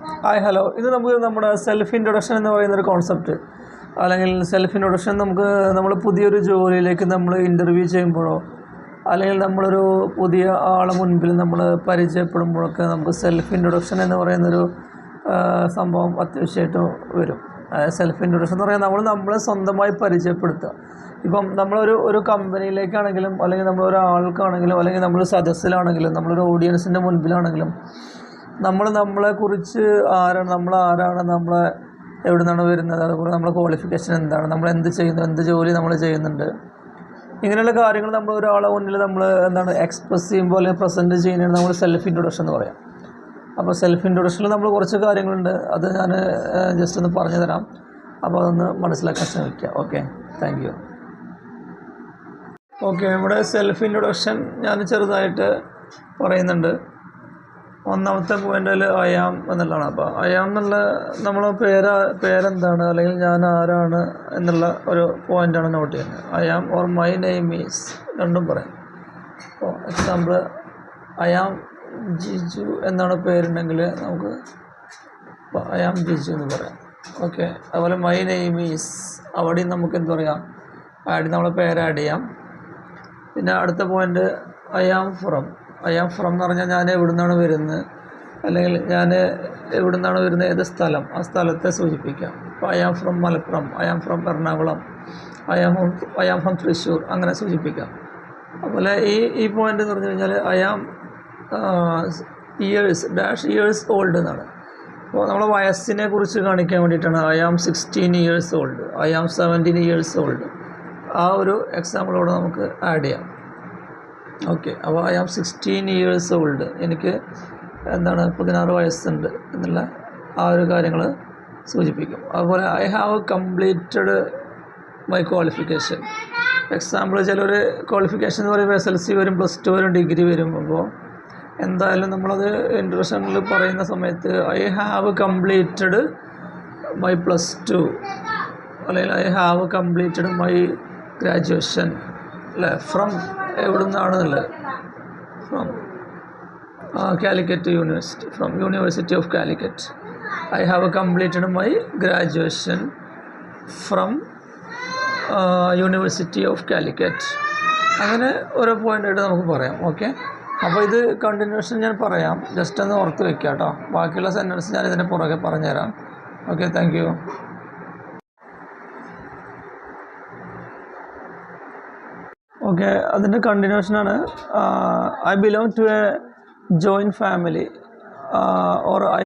Hi hello, ഇത് നമുക്ക് നമ്മുടെ സെൽഫ് ഇൻട്രൊഡക്ഷൻ എന്ന് പറയുന്നൊരു കോൺസെപ്റ്റ്, അല്ലെങ്കിൽ സെൽഫ് ഇൻട്രൊഡക്ഷൻ നമുക്ക് നമ്മൾ പുതിയൊരു ജോലിയിലേക്ക് നമ്മൾ ഇൻ്റർവ്യൂ ചെയ്യുമ്പോഴോ അല്ലെങ്കിൽ നമ്മളൊരു പുതിയ ആളെ മുൻപിൽ നമ്മൾ പരിചയപ്പെടുമ്പോഴൊക്കെ നമുക്ക് സെൽഫ് ഇൻട്രൊഡക്ഷൻ എന്ന് പറയുന്നൊരു സംഭവം അത്യാവശ്യമായിട്ട് വരും. സെൽഫ് ഇൻട്രൊഡക്ഷൻ എന്ന് പറയുന്നത് നമ്മളെ സ്വന്തമായി പരിചയപ്പെടുത്തുക. ഇപ്പം നമ്മളൊരു കമ്പനിയിലേക്കാണെങ്കിലും അല്ലെങ്കിൽ നമ്മളൊരാൾക്കാണെങ്കിലും അല്ലെങ്കിൽ നമ്മൾ സദസ്സിലാണെങ്കിലും നമ്മളൊരു ഓഡിയൻസിൻ്റെ മുൻപിലാണെങ്കിലും നമ്മളെക്കുറിച്ച് ആരാണ്, നമ്മളെ എവിടെ നിന്നാണ് വരുന്നത്, അതുപോലെ നമ്മളെ ക്വാളിഫിക്കേഷൻ എന്താണ്, നമ്മൾ എന്ത് ചെയ്യുന്നു, എന്ത് ജോലി നമ്മൾ ചെയ്യുന്നുണ്ട്, ഇങ്ങനെയുള്ള കാര്യങ്ങൾ നമ്മൾ ഒരാളെ മുന്നിൽ എക്സ്പ്രസ് ചെയ്യുമ്പോൾ അല്ലെങ്കിൽ പ്രസൻറ്റ് ചെയ്യുന്നതാണ് നമ്മൾ സെൽഫ് ഇൻട്രൊഡക്ഷൻ എന്ന് പറയാം. അപ്പോൾ സെൽഫ് ഇൻട്രൊഡക്ഷനിൽ നമ്മൾ കുറച്ച് കാര്യങ്ങളുണ്ട്, അത് ഞാൻ ജസ്റ്റ് ഒന്ന് പറഞ്ഞു തരാം. അപ്പോൾ അതൊന്ന് മനസ്സിലാക്കാൻ ശ്രമിക്കുക. Okay, thank you. ഓക്കെ, നമ്മുടെ സെൽഫ് ഇൻട്രൊഡക്ഷൻ ഞാൻ ചെറുതായിട്ട് പറയുന്നുണ്ട്. ഒന്നാമത്തെ പോയിൻ്റിൽ അയാം എന്നുള്ളതാണ്. അപ്പോൾ അയാം എന്നുള്ള നമ്മളെ പേരെന്താണ് അല്ലെങ്കിൽ ഞാൻ ആരാണ് എന്നുള്ള ഒരു പോയിൻ്റാണ് നോട്ട് ചെയ്യുന്നത്. I'm or my name is രണ്ടും പറയും. അപ്പോൾ എക്സാമ്പിൾ അയാം ജിജു എന്നാണ് പേരുണ്ടെങ്കിൽ നമുക്ക് അയാം ജിജു എന്ന് പറയാം. ഓക്കെ, അതുപോലെ മൈ നെയിം ഈസ് അവിടെയും നമുക്ക് എന്താ പറയാം, നമ്മളെ പേര് ആഡ് ചെയ്യാം. പിന്നെ അടുത്ത പോയിൻ്റ് അയാം ഫ്രം എന്ന് പറഞ്ഞാൽ ഞാൻ എവിടെ നിന്നാണ് വരുന്നത് അല്ലെങ്കിൽ ഞാൻ എവിടെ നിന്നാണ് വരുന്നത്, ഏത് സ്ഥലം, ആ സ്ഥലത്തെ സൂചിപ്പിക്കാം. ഇപ്പോൾ I'm from Malappuram, I'm from Ernakulam, I'm from Thrissur, അങ്ങനെ സൂചിപ്പിക്കാം. അതുപോലെ ഈ പോയിൻ്റ് എന്ന് പറഞ്ഞു കഴിഞ്ഞാൽ അയാം ഇയേഴ്സ് ഓൾഡ് എന്നാണ്. അപ്പോൾ നമ്മളെ വയസ്സിനെ കുറിച്ച് കാണിക്കാൻ വേണ്ടിയിട്ടാണ് I'm 16 years old, I'm 17 years old. ആ ഒരു എക്സാമ്പിളോട് നമുക്ക് ആഡ് ചെയ്യാം. ഓക്കെ, അപ്പോൾ ഐ ആം 16 years old, എനിക്ക് 16 വയസ്സുണ്ട് എന്നുള്ള ആ ഒരു കാര്യങ്ങൾ സൂചിപ്പിക്കും. അതുപോലെ I have completed my qualification. Example ചിലർ ക്വാളിഫിക്കേഷൻ എന്ന് പറയുമ്പോൾ SLC വരും, +2 വരും, ഡിഗ്രി വരും. അപ്പോൾ എന്തായാലും നമ്മളത് ഇൻട്രൊഡക്ഷനിൽ പറയുന്ന സമയത്ത് ഐ ഹാവ് കംപ്ലീറ്റഡ് മൈ +2 അല്ലെങ്കിൽ I have completed my graduation അല്ലേ, ഫ്രം എവിടെ നിന്നാണെന്നുള്ളത്, from Calicut university, from university of Calicut. I have completed my graduation from university of Calicut. അങ്ങനെ ഓരോ പോയിൻ്റായിട്ട് നമുക്ക് പറയാം. ഓക്കെ, അപ്പോൾ ഇത് കണ്ടിന്യൂഷൻ ഞാൻ പറയാം, ജസ്റ്റ് ഒന്ന് ഓർത്ത് വെക്കുക കേട്ടോ. ബാക്കിയുള്ള സെൻറ്റൻസ് ഞാൻ ഇതിൻ്റെ പുറകെ പറഞ്ഞുതരാം. Okay, thank you. ഓക്കെ, അതിൻ്റെ കണ്ടിന്യൂഷനാണ്. I belong to a joint family or I